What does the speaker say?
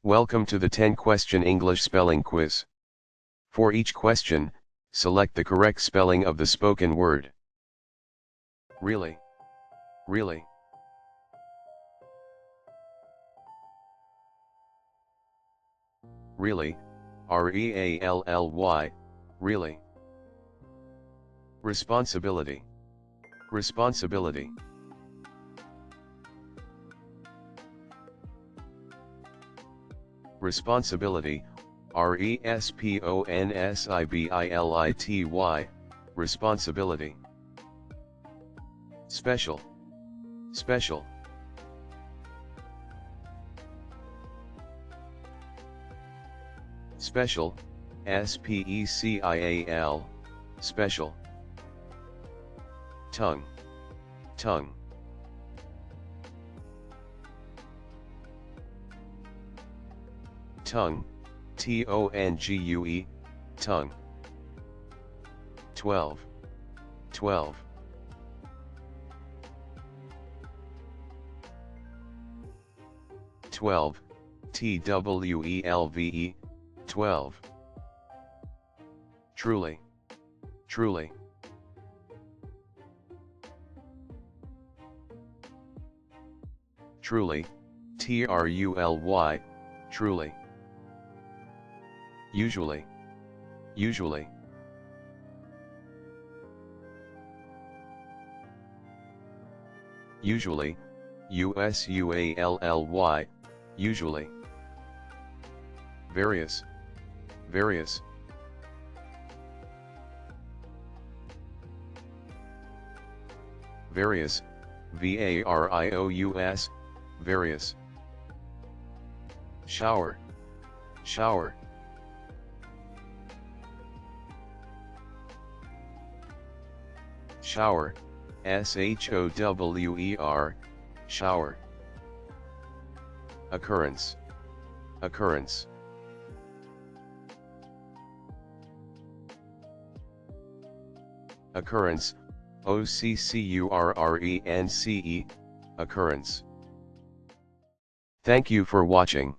Welcome to the 10-question English spelling quiz. For each question, select the correct spelling of the spoken word. Really. Really. Really. R-E-A-L-L-Y. Really. Responsibility. Responsibility. Responsibility, R-E-S-P-O-N-S-I-B-I-L-I-T-Y, responsibility. Special. Special. Special, S-P-E-C-I-A-L, special. Tongue. Tongue. Tongue, T-O-N-G-U-E, tongue. 12. 12. 12, T-W-E-L-V-E, 12. Truly. Truly. Truly, T-R-U-L-Y, truly. Usually. Usually. Usually, U-S-U-A-L-L-Y, usually. Various. Various. Various, V-A-R-I-O-U-S, various. Shower. Shower. Shower, S-H-O-W-E-R, shower. Occurrence. Occurrence. Occurrence, O-C-C-U-R-R-E-N-C-E, occurrence. Thank you for watching.